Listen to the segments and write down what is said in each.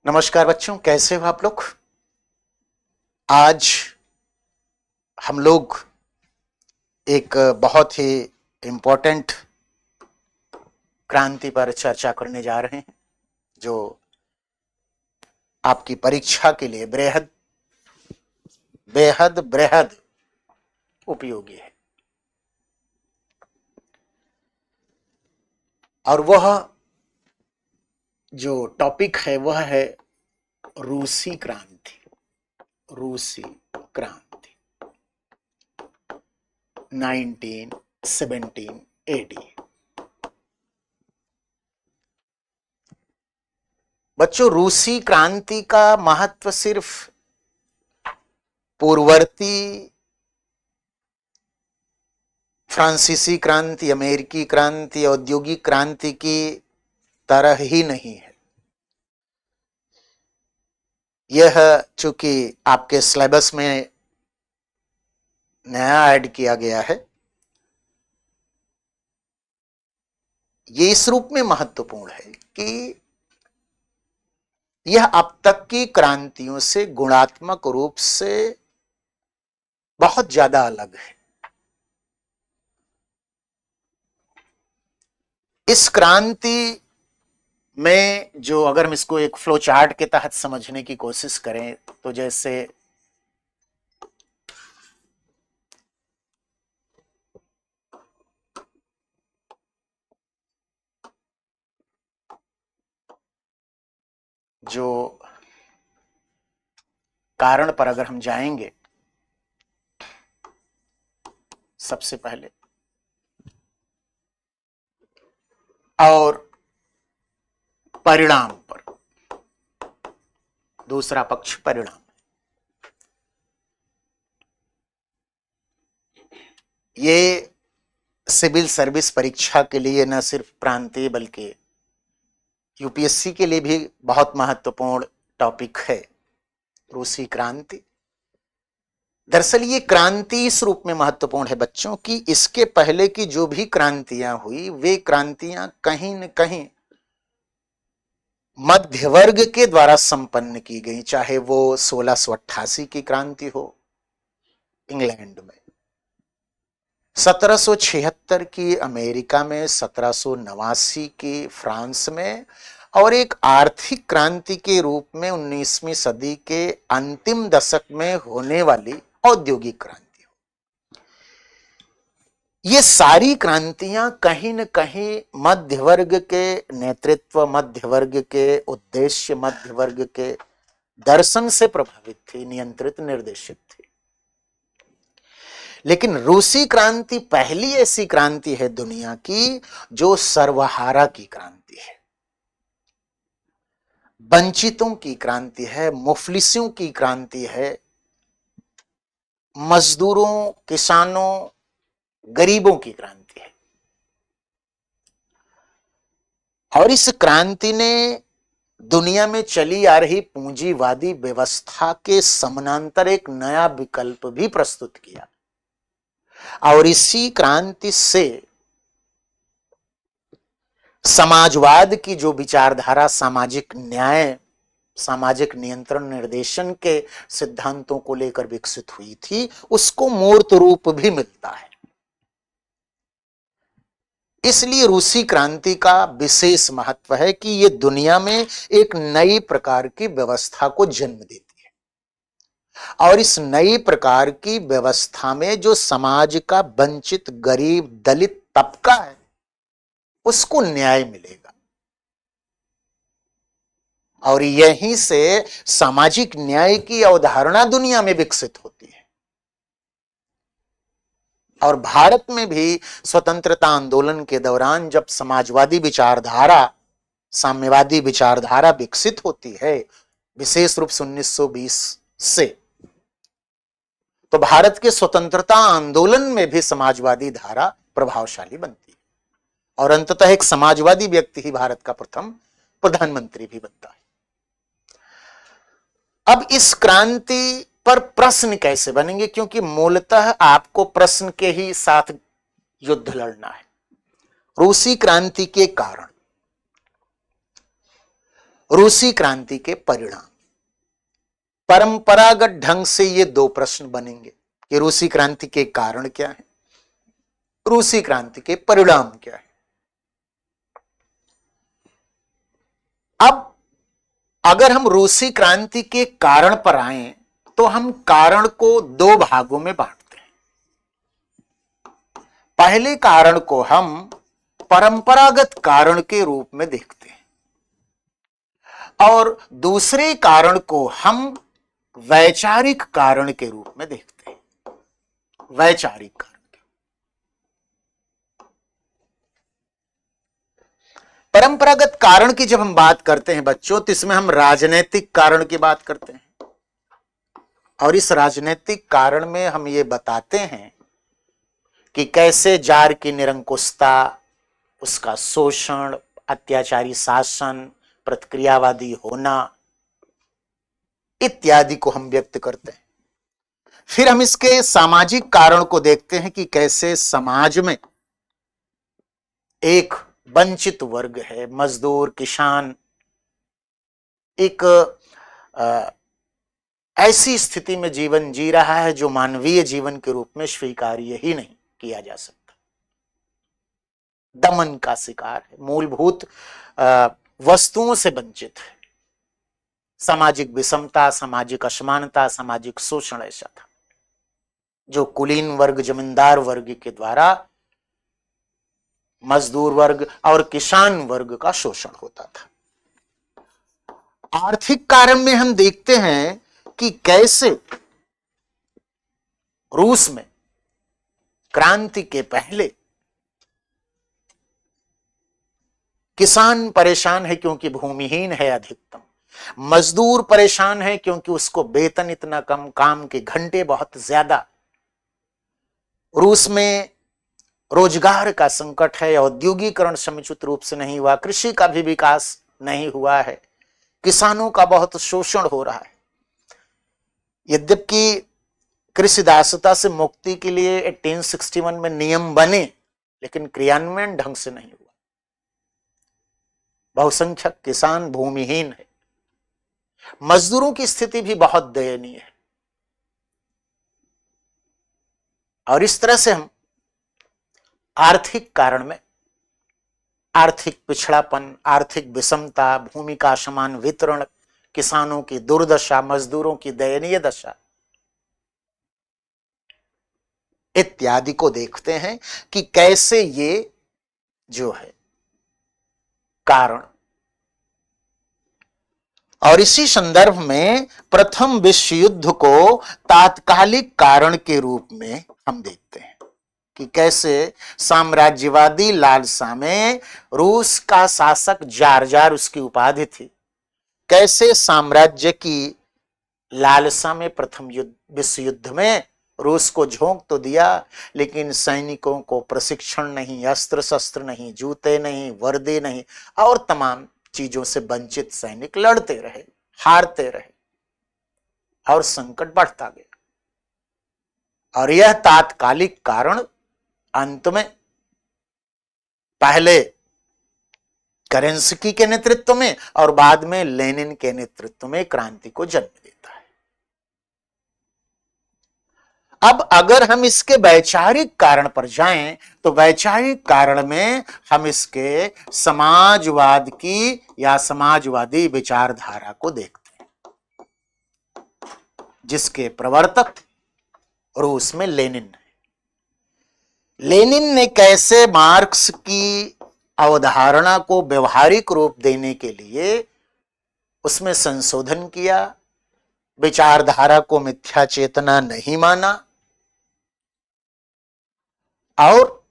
नमस्कार बच्चों, कैसे हो आप लोग। आज हम लोग एक बहुत ही इम्पोर्टेंट क्रांति पर चर्चा करने जा रहे हैं जो आपकी परीक्षा के लिए बेहद बेहद बेहद उपयोगी है। और वह जो टॉपिक है वह है रूसी क्रांति। रूसी क्रांति 1917 AD। बच्चों, रूसी क्रांति का महत्व सिर्फ पूर्ववर्ती फ्रांसीसी क्रांति, अमेरिकी क्रांति, औद्योगिक क्रांति की तरह ही नहीं है। यह चूंकि आपके सिलेबस में नया ऐड किया गया है, ये इस रूप में महत्वपूर्ण है कि यह अब तक की क्रांतियों से गुणात्मक रूप से बहुत ज्यादा अलग है। इस क्रांति में जो, अगर हम इसको एक फ्लो चार्ट के तहत समझने की कोशिश करें तो जैसे जो कारण पर अगर हम जाएंगे, सबसे पहले और परिणाम पर, दूसरा पक्ष परिणाम। ये सिविल सर्विस परीक्षा के लिए न सिर्फ प्रांतीय बल्कि यूपीएससी के लिए भी बहुत महत्वपूर्ण टॉपिक है, रूसी क्रांति। दरअसल ये क्रांति इस रूप में महत्वपूर्ण है बच्चों कि इसके पहले की जो भी क्रांतियां हुई वे क्रांतियां कहीं न कहीं मध्य वर्ग के द्वारा संपन्न की गई, चाहे वो 1688 की क्रांति हो इंग्लैंड में, 1776 की अमेरिका में, 1789 की फ्रांस में, और एक आर्थिक क्रांति के रूप में 19वीं सदी के अंतिम दशक में होने वाली औद्योगिक क्रांति हो। ये सारी क्रांतियां कहीं न कहीं मध्य वर्ग के नेतृत्व, मध्य वर्ग के उद्देश्य, मध्य वर्ग के दर्शन से प्रभावित थी, नियंत्रित, निर्देशित थी। लेकिन रूसी क्रांति पहली ऐसी क्रांति है दुनिया की जो सर्वहारा की क्रांति है, वंचितों की क्रांति है, मुफलिसों की क्रांति है, मजदूरों, किसानों, गरीबों की क्रांति है। और इस क्रांति ने दुनिया में चली आ रही पूंजीवादी व्यवस्था के समानांतर एक नया विकल्प भी प्रस्तुत किया। और इसी क्रांति से समाजवाद की जो विचारधारा, सामाजिक न्याय, सामाजिक नियंत्रण, निर्देशन के सिद्धांतों को लेकर विकसित हुई थी, उसको मूर्त रूप भी मिलता है। इसलिए रूसी क्रांति का विशेष महत्व है कि यह दुनिया में एक नई प्रकार की व्यवस्था को जन्म देती है। और इस नई प्रकार की व्यवस्था में जो समाज का वंचित, गरीब, दलित तबका है उसको न्याय मिलेगा। और यहीं से सामाजिक न्याय की अवधारणा दुनिया में विकसित होती है। और भारत में भी स्वतंत्रता आंदोलन के दौरान जब समाजवादी विचारधारा, साम्यवादी विचारधारा विकसित होती है, विशेष रूप से 1920 से, तो भारत के स्वतंत्रता आंदोलन में भी समाजवादी धारा प्रभावशाली बनती है। और अंततः एक समाजवादी व्यक्ति ही भारत का प्रथम प्रधानमंत्री भी बनता है। अब इस क्रांति पर प्रश्न कैसे बनेंगे, क्योंकि मूलतः आपको प्रश्न के ही साथ युद्ध लड़ना है। रूसी क्रांति के कारण रूसी क्रांति के परिणाम। परंपरागत ढंग से ये दो प्रश्न बनेंगे कि रूसी क्रांति के कारण क्या है, रूसी क्रांति के परिणाम क्या है। अब अगर हम रूसी क्रांति के कारण पर आए तो हम कारण को दो भागों में बांटते हैं। पहले कारण को हम परंपरागत कारण के रूप में देखते हैं और दूसरे कारण को हम वैचारिक कारण के रूप में देखते हैं। वैचारिक कारण, परंपरागत कारण की जब हम बात करते हैं बच्चों, तो इसमें हम राजनीतिक कारण की बात करते हैं और इस राजनीतिक कारण में हम ये बताते हैं कि कैसे जार की निरंकुशता, उसका शोषण, अत्याचारी शासन, प्रतिक्रियावादी होना इत्यादि को हम व्यक्त करते हैं। फिर हम इसके सामाजिक कारण को देखते हैं कि कैसे समाज में एक वंचित वर्ग है, मजदूर, किसान, एक ऐसी स्थिति में जीवन जी रहा है जो मानवीय जीवन के रूप में स्वीकार्य ही नहीं किया जा सकता, दमन का शिकार है, मूलभूत वस्तुओं से वंचित है। सामाजिक विषमता, सामाजिक असमानता, सामाजिक शोषण ऐसा था जो कुलीन वर्ग, जमींदार वर्ग के द्वारा मजदूर वर्ग और किसान वर्ग का शोषण होता था। आर्थिक कारण में हम देखते हैं कि कैसे रूस में क्रांति के पहले किसान परेशान है क्योंकि भूमिहीन है अधिकतम, मजदूर परेशान है क्योंकि उसको वेतन इतना कम, काम के घंटे बहुत ज्यादा, रूस में रोजगार का संकट है, औद्योगिकरण समुचित रूप से नहीं हुआ, कृषि का भी विकास नहीं हुआ है, किसानों का बहुत शोषण हो रहा है। यद्यपि कृषि दासता से मुक्ति के लिए 1861 में नियम बने, लेकिन क्रियान्वयन ढंग से नहीं हुआ। बहुसंख्यक किसान भूमिहीन है, मजदूरों की स्थिति भी बहुत दयनीय है। और इस तरह से हम आर्थिक कारण में आर्थिक पिछड़ापन, आर्थिक विषमता, भूमि का असमान वितरण, किसानों की दुर्दशा, मजदूरों की दयनीय दशा इत्यादि को देखते हैं कि कैसे ये जो है कारण। और इसी संदर्भ में प्रथम विश्व युद्ध को तात्कालिक कारण के रूप में हम देखते हैं कि कैसे साम्राज्यवादी लालसा में रूस का शासक जार, जार उसकी उपाधि थी, कैसे साम्राज्य की लालसा में प्रथम विश्व युद्ध में रूस को झोंक तो दिया, लेकिन सैनिकों को प्रशिक्षण नहीं, अस्त्र शस्त्र नहीं, जूते नहीं, वर्दी नहीं और तमाम चीजों से वंचित सैनिक लड़ते रहे, हारते रहे और संकट बढ़ता गया। और यह तात्कालिक कारण अंत में पहले केरेंस्की के नेतृत्व में और बाद में लेनिन के नेतृत्व में क्रांति को जन्म देता है। अब अगर हम इसके वैचारिक कारण पर जाएं तो वैचारिक कारण में हम इसके समाजवाद की या समाजवादी विचारधारा को देखते हैं, जिसके प्रवर्तक रूस में लेनिन है। लेनिन ने कैसे मार्क्स की अवधारणा को व्यवहारिक रूप देने के लिए उसमें संशोधन किया, विचारधारा को मिथ्या चेतना नहीं माना और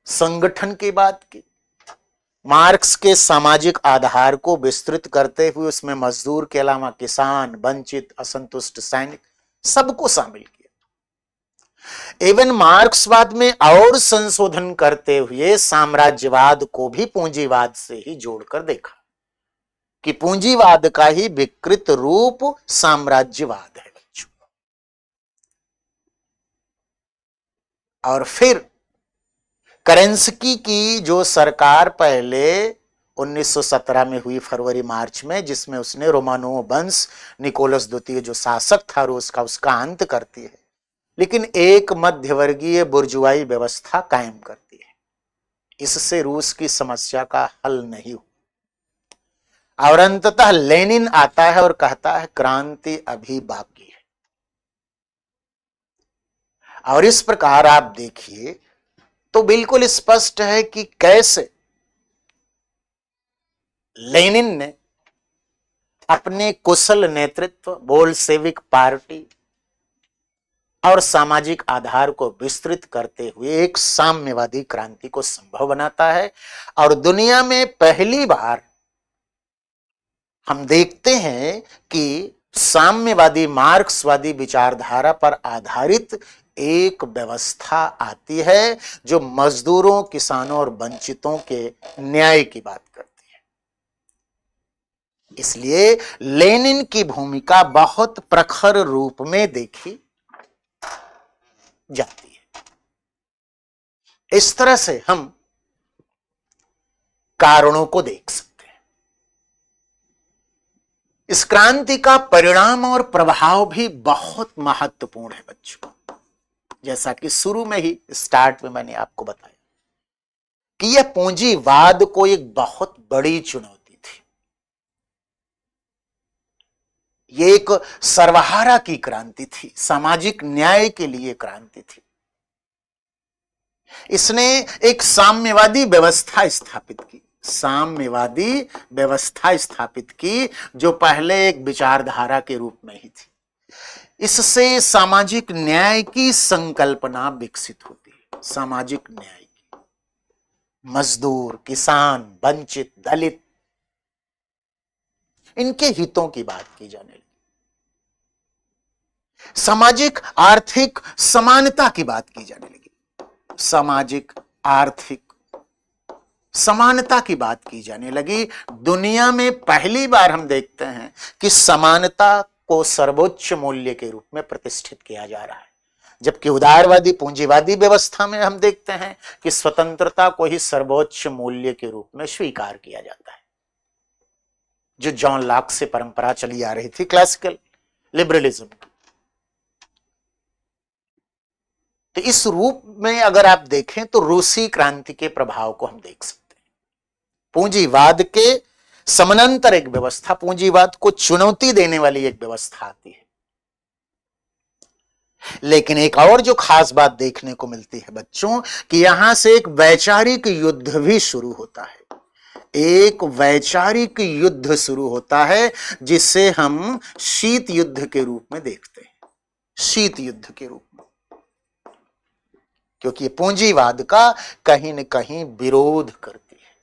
संगठन की बात की, मार्क्स के सामाजिक आधार को विस्तृत करते हुए उसमें मजदूर के अलावा किसान, वंचित, असंतुष्ट सैनिक सबको शामिल किया। एवं मार्क्सवाद में और संशोधन करते हुए साम्राज्यवाद को भी पूंजीवाद से ही जोड़कर देखा कि पूंजीवाद का ही विकृत रूप साम्राज्यवाद है बच्चों। और फिर केरेंस्की की जो सरकार पहले 1917 में हुई फरवरी मार्च में, जिसमें उसने रोमानोव वंश, निकोलस द्वितीय जो शासक था रूस का, उसका अंत करती है, लेकिन एक मध्यवर्गीय बुर्जुआई व्यवस्था कायम करती है। इससे रूस की समस्या का हल नहीं हुआ और अंततः लेनिन आता है और कहता है क्रांति अभी बाकी है। और इस प्रकार आप देखिए तो बिल्कुल स्पष्ट है कि कैसे लेनिन ने अपने कुशल नेतृत्व, बोल्शेविक पार्टी और सामाजिक आधार को विस्तृत करते हुए एक साम्यवादी क्रांति को संभव बनाता है। और दुनिया में पहली बार हम देखते हैं कि साम्यवादी मार्क्सवादी विचारधारा पर आधारित एक व्यवस्था आती है जो मजदूरों, किसानों और वंचितों के न्याय की बात करती है। इसलिए लेनिन की भूमिका बहुत प्रखर रूप में देखी जाती है। इस तरह से हम कारणों को देख सकते हैं। इस क्रांति का परिणाम और प्रभाव भी बहुत महत्वपूर्ण है बच्चों। जैसा कि शुरू में ही स्टार्ट में मैंने आपको बताया कि यह पूंजीवाद को एक बहुत बड़ी चुनौती थी। यह एक सर्वहारा की क्रांति थी, सामाजिक न्याय के लिए क्रांति थी। इसने एक साम्यवादी व्यवस्था स्थापित की, साम्यवादी व्यवस्था स्थापित की जो पहले एक विचारधारा के रूप में ही थी। इससे सामाजिक न्याय की संकल्पना विकसित होती है। सामाजिक न्याय की, मजदूर, किसान, वंचित, दलित, इनके हितों की बात की जाने लगी। सामाजिक आर्थिक समानता की बात की जाने लगी। सामाजिक आर्थिक समानता की बात की जाने लगी। दुनिया में पहली बार हम देखते हैं कि समानता को सर्वोच्च मूल्य के रूप में प्रतिष्ठित किया जा रहा है, जबकि उदारवादी पूंजीवादी व्यवस्था में हम देखते हैं कि स्वतंत्रता को ही सर्वोच्च मूल्य के रूप में स्वीकार किया जाता है, जो जॉन लॉक से परंपरा चली आ रही थी क्लासिकल लिबरलिज्म। तो इस रूप में अगर आप देखें तो रूसी क्रांति के प्रभाव को हम देख सकते हैं। पूंजीवाद के समानांतर एक व्यवस्था, पूंजीवाद को चुनौती देने वाली एक व्यवस्था आती है। लेकिन एक और जो खास बात देखने को मिलती है बच्चों कि यहां से एक वैचारिक युद्ध भी शुरू होता है। एक वैचारिक युद्ध शुरू होता है जिसे हम शीत युद्ध के रूप में देखते हैं। शीत युद्ध के रूप में, क्योंकि पूंजीवाद का कहीं न कहीं विरोध करती है।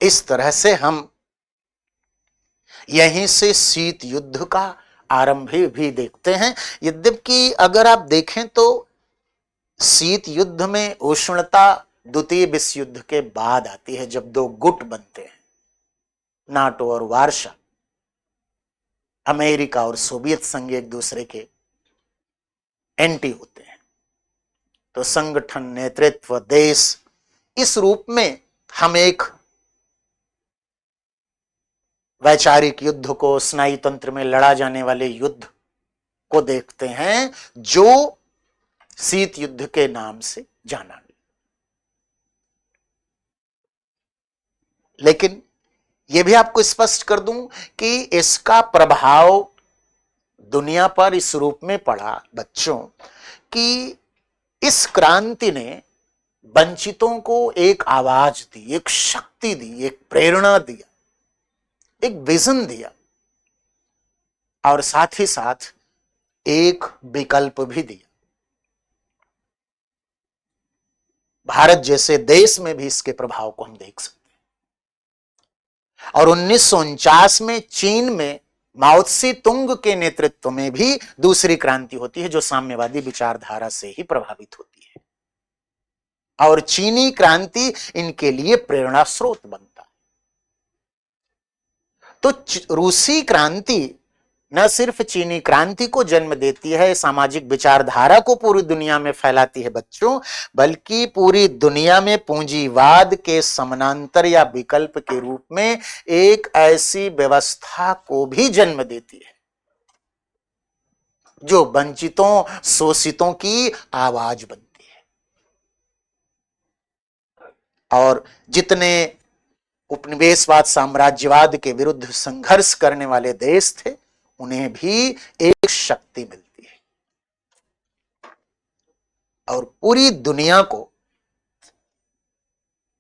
इस तरह से हम यहीं से शीत युद्ध का आरंभ भी देखते हैं। यद्यपि अगर आप देखें तो शीत युद्ध में उष्णता द्वितीय विश्व युद्ध के बाद आती है, जब दो गुट बनते हैं, नाटो और वार्शा, अमेरिका और सोवियत संघ एक दूसरे के एंटी होते हैं। तो संगठन, नेतृत्व, देश, इस रूप में हम एक वैचारिक युद्ध को, स्नायु तंत्र में लड़ा जाने वाले युद्ध को देखते हैं जो शीत युद्ध के नाम से जाना गया। लेकिन यह भी आपको स्पष्ट कर दूं कि इसका प्रभाव दुनिया पर इस रूप में पड़ा बच्चों कि इस क्रांति ने वंचितों को एक आवाज दी, एक शक्ति दी, एक प्रेरणा दिया, एक विजन दिया और साथ ही साथ एक विकल्प भी दिया। भारत जैसे देश में भी इसके प्रभाव को हम देख सकते हैं। और 1949 में चीन में माओ त्से तुंग के नेतृत्व में भी दूसरी क्रांति होती है जो साम्यवादी विचारधारा से ही प्रभावित होती है, और चीनी क्रांति इनके लिए प्रेरणा स्रोत बनता है। तो रूसी क्रांति न सिर्फ चीनी क्रांति को जन्म देती है, सामाजिक विचारधारा को पूरी दुनिया में फैलाती है बच्चों, बल्कि पूरी दुनिया में पूंजीवाद के समानांतर या विकल्प के रूप में एक ऐसी व्यवस्था को भी जन्म देती है जो वंचितों शोषितों की आवाज बनती है। और जितने उपनिवेशवाद साम्राज्यवाद के विरुद्ध संघर्ष करने वाले देश थे, उन्हें भी एक शक्ति मिलती है और पूरी दुनिया को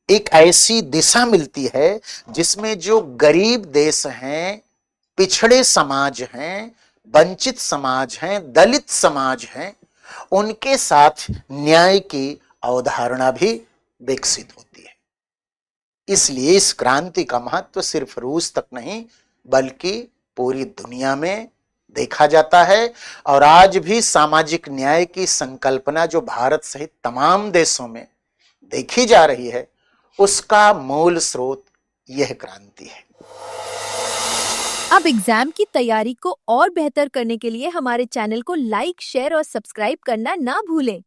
एक ऐसी दिशा मिलती है जिसमें जो गरीब देश हैं, पिछड़े समाज हैं, वंचित समाज हैं, दलित समाज हैं, उनके साथ न्याय की अवधारणा भी विकसित होती है। इसलिए इस क्रांति का महत्व सिर्फ रूस तक नहीं बल्कि पूरी दुनिया में देखा जाता है। और आज भी सामाजिक न्याय की संकल्पना जो भारत सहित तमाम देशों में देखी जा रही है, उसका मूल स्रोत यह क्रांति है। अब एग्जाम की तैयारी को और बेहतर करने के लिए हमारे चैनल को लाइक, शेयर और सब्सक्राइब करना ना भूलें।